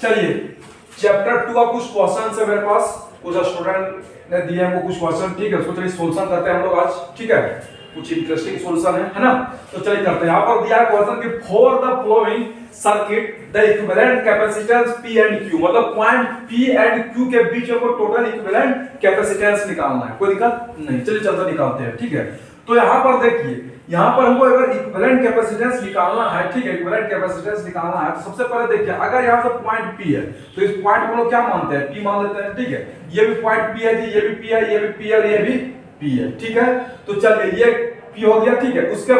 चलिए चैप्टर 2 का कुछ क्वेश्चन है मेरे पास, कुछ स्टूडेंट ने दिए हमको कुछ क्वेश्चन, ठीक है। उसको चलिए सॉल्यूशन करते हैं हम लोग आज, ठीक है। कुछ इंटरेस्टिंग सॉल्यूशन है ना। तो चलिए करते हैं। यहाँ पर दिया है क्वेश्चन कि for the flowing circuit the equivalent capacitance P and Q, मतलब पॉइंट P एंड Q के बीच में टोटल इक्विवेलेंट कैपेसिटेंस निकालना है। कोई दिक्कत नहीं, चलिए चलते निकालते हैं, ठीक है। तो यहाँ पर देखिए, यहाँ पर हमको अगर इक्विवेलेंट कैपेसिटेंस निकालना है, ठीक है, इक्विवेलेंट कैपेसिटेंस निकालना है तो सबसे पहले देखिए, अगर यहाँ से पॉइंट P है तो इस पॉइंट को लोग क्या मानते हैं, P मान लेते हैं, ठीक है। ये भी पॉइंट P है जी, ये भी P है, ये भी P है, ये भी P है, ठीक है। तो चलिए ये P हो गया, ठीक है। उसके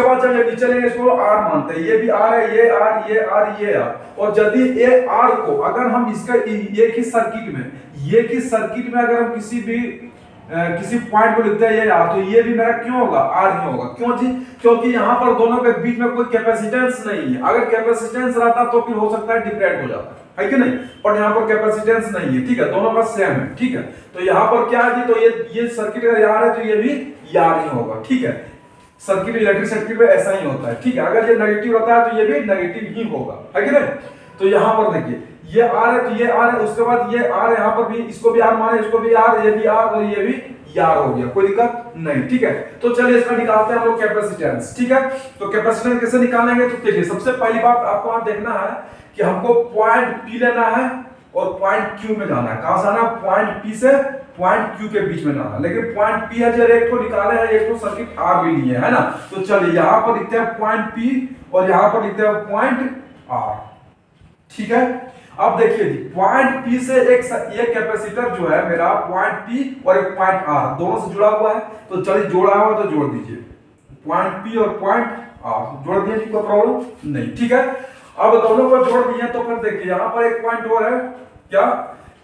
बाद जब ये नीचे लेंगे इसको R मानते हैं, ये भी R है, ये R, ये R, ये R। और यदि ये R को अगर हम इसका एक ही सर्किट में अगर हम किसी पॉइंट को लिखते हैं ये R, तो ये भी मेरा क्यों होगा, R ही होगा। क्यों जी? क्योंकि यहाँ पर दोनों के बीच में कोई कैपेसिटेंस नहीं है। अगर कैपेसिटेंस रहता तो फिर हो सकता है डिफरेंट हो जाता है कि नहीं, पर यहाँ पर कैपेसिटेंस नहीं है, ठीक है। दोनों का सेम है, ठीक है। तो यहाँ पर क्या है जी, तो ये सर्किट अगर R है तो ये भी R ही होगा, ठीक है। सर्किट इलेक्ट्रिक सर्किट में ऐसा ही होता है, ठीक है। अगर ये नेगेटिव रहता है तो ये भी नेगेटिव ही होगा, है कि नहीं। तो यहाँ पर देखिए, ये R है तो ये R है, उसके बाद ये R यहाँ पर भी, इसको भी R माने, इसको भी R, ये भी R और ये भी R हो गया, कोई दिक्कत नहीं, ठीक है। तो चलिए इसका निकालते हैं हम लोग कैपेसिटेंस, ठीक है। तो कैपेसिटेंस कैसे निकालेंगे, तो देखिए सबसे पहली बात आपको यहाँ देखना है कि हमको पॉइंट P लेना है और पॉइंट Q में जाना है। कहां से आना, पॉइंट P से पॉइंट Q के बीच में जाना है। लेकिन पॉइंट P है जो एक को निकाले है, एक को सर्किट R भी लिए है ना। तो चलिए यहाँ पर लिखते हैं पॉइंट P और यहाँ पर लिखते हैं पॉइंट R, ठीक है। अब देखिए जी, पॉइंट P से एक कैपेसिटर जो है मेरा पॉइंट P और एक पॉइंट R दोनों से जुड़ा हुआ है। तो चलिए जोड़ा हुआ तो जोड़ दीजिए, पॉइंट P और पॉइंट R जोड़ दिए, कोई प्रॉब्लम नहीं, ठीक है। अब दोनों को जोड़ दिए तो फिर देखिए यहाँ पर एक पॉइंट और है क्या,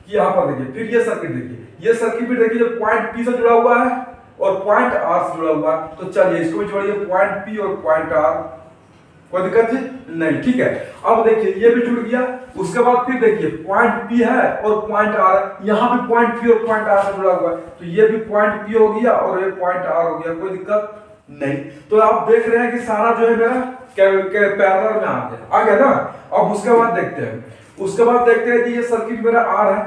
कि यहाँ पर देखिए फिर ये सर्किट देखिए, ये सर्किट भी देखिए जो पॉइंट P से जुड़ा हुआ है और पॉइंट R से जुड़ा हुआ है। तो चलिए इसको भी जोड़िए, पॉइंट P और पॉइंट R, कोई दिक्कत नहीं, ठीक है। अब देखिए ये भी जुड़ गया। उसके बाद फिर देखिए पॉइंट P है और पॉइंट R है, यहाँ भी पॉइंट P और पॉइंट R से जुड़ा हुआ है। तो ये भी पॉइंट P हो गया और ये पॉइंट R हो गया, कोई दिक्कत नहीं। तो आप देख रहे हैं कि सारा जो है मेरा पैरेलल में आ गया ना। अब उसके बाद देखते हैं कि ये सर्किट मेरा R है,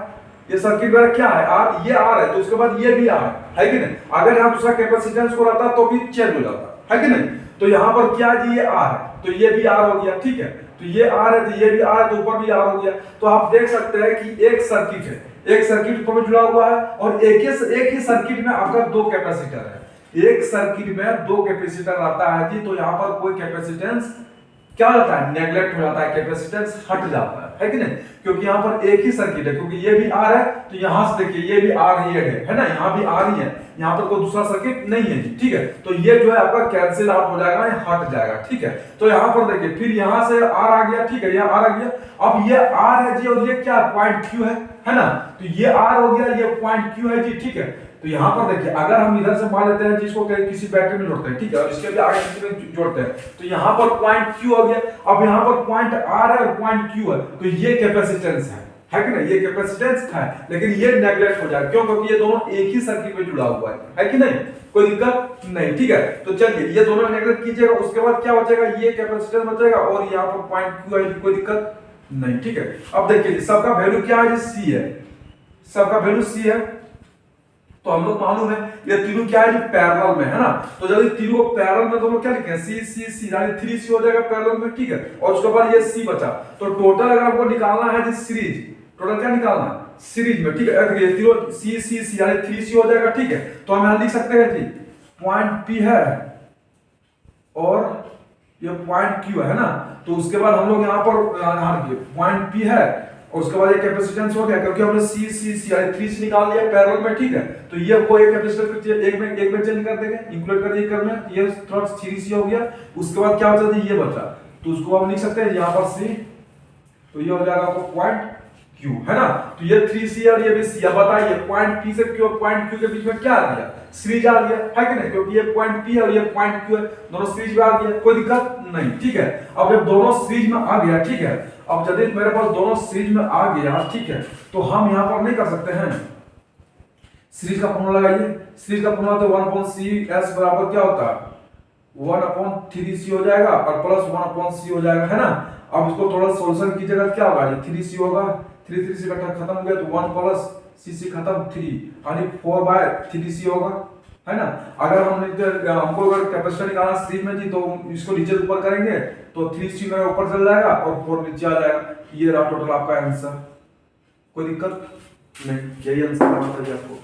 ये सर्किट मेरा क्या है, R, ये R है, तो उसके बाद ये भी R है कि नहीं। अगर यहाँ दूसरा कैपेसिटेंस को रहता तो भी चेंज हो जाता है कि नहीं। तो यहाँ पर क्या जी, ये R है तो ये भी R हो गया, ठीक है। तो ये R है तो ये भी R है, तो ऊपर भी R हो गया। तो आप देख सकते हैं कि एक सर्किट है, एक सर्किट ऊपर में जुड़ा हुआ है और एक ही सर्किट में आपका दो कैपेसिटर है। एक सर्किट में दो कैपेसिटर आता है जी, तो यहाँ पर कोई कैपेसिटेंस क्या होता है, नेगलेक्ट हो जाता है, कैपेसिटेंस हट जाता है कि नहीं। क्योंकि यहाँ पर एक ही सर्किट है, क्योंकि ये भी R है तो यहाँ से देखिए ये भी R ही है ना, यहाँ भी R ही है, यहाँ पर कोई दूसरा सर्किट नहीं है जी, ठीक है। तो ये जो है आपका कैंसिल आउट हो जाएगा, हट जाएगा, ठीक है। तो यहाँ पर देखिए फिर यहाँ से R आ गया, ठीक है, यहाँ R आ गया। अब ये R है जी और ये क्या पॉइंट Q है ना। तो ये R हो गया, ये पॉइंट Q है जी, ठीक है। तो यहाँ पर देखिए अगर हम इधर से मान लेते हैं जिसको किसी बैटरी में जोड़ते हैं, ठीक है, और इसके भी आगे किसी में जोड़ते हैं, तो यहाँ पर पॉइंट Q हो गया। अब यहाँ पर पॉइंट R है और पॉइंट Q है, तो ये कैपेसिटेंस है कि नहीं, ये कैपेसिटेंस है। लेकिन ये नेगलेक्ट हो जाएगा, क्यों, क्योंकि ये दोनों एक ही सर्किट में जुड़ा हुआ है कि नहीं, कोई दिक्कत नहीं, ठीक है। तो चलिए ये दोनों नेगलेक्ट कीजिएगा। उसके बाद क्या बचेगा, ये कैपेसिटेंस बचेगा और यहाँ पर पॉइंट Q है, कोई दिक्कत नहीं, ठीक है। अब देखिए सबका वैल्यू क्या है, C है, सबका वैल्यू C है। तो हम लोग मालूम है ये तीनों क्या है, पैरेलल में है ना। तो जब तीनों को पैरेलल में तो हम लोग क्या लिखेंगे, C यानी 3C हो जाएगा पैरेलल में, ठीक है। और उसके बाद ये C बचा। तो टोटल अगर आपको निकालना है जी सीरीज, टोटल क्या निकालना है, सीरीज में, ठीक है। ये तीनों C यानी 3C हो जाएगा, ठीक है। तो हम यहां लिख सकते हैं जी पॉइंट P है और ये पॉइंट Q है ना। तो उसके बाद हम लोग यहाँ पर पॉइंट P है और उसके बाद ये कैपेसिटेंस हो गया, क्योंकि हमने C यानी 3C निकाल लिया पैरेलल में, ठीक है। तो ये वो एक कैपेसिटर एक में चेंज कर देंगे, इंक्लूड कर दिए करने, ये थोड़ा 3C हो गया। उसके बाद क्या बचा जी, ये बचा, तो उसको हम लिख सकते हैं यहाँ पर C, तो ये हो जाएगा आपको पॉइंट Q है ना। तो ये 3C और ये भी C। अब बताइए पॉइंट P से Q पॉइंट Q के बीच में क्या आ गया, सीरीज आ गया, है कि नहीं, क्योंकि ये पॉइंट P है और ये पॉइंट Q है, दोनों सीरीज में आ गया, कोई दिक्कत नहीं, ठीक है। अब जब दोनों सीरीज में आ गया, ठीक है, अब यदि मेरे पास दोनों सीरीज में आ गया, ठीक है, तो हम यहाँ पर नहीं कर सकते हैं, सीरीज का फॉर्मूला लगाइए। सीरीज का फॉर्मूला तो 1/CS बराबर क्या होता है, 1/3c हो जाएगा और प्लस 1/c हो जाएगा, है ना। अब इसको थोड़ा सोल्यूशन कीजिएगा क्या होगा, 3c होगा, 3 3 से खत्म हो गया तो 1 प्लस c खत्म 3 यानी 4/3c होगा, है ना। अगर हमको अगर कैपेसिटर निकालना सीरीज में थी तो इसको नीचे ऊपर करेंगे तो 3c मेरा ऊपर चल जाएगा और 4 नीचे आ जाएगा। ये रहा टोटल आपका आंसर। कोई दिक्कत नहीं, यही आंसर आना चाहिए आपको।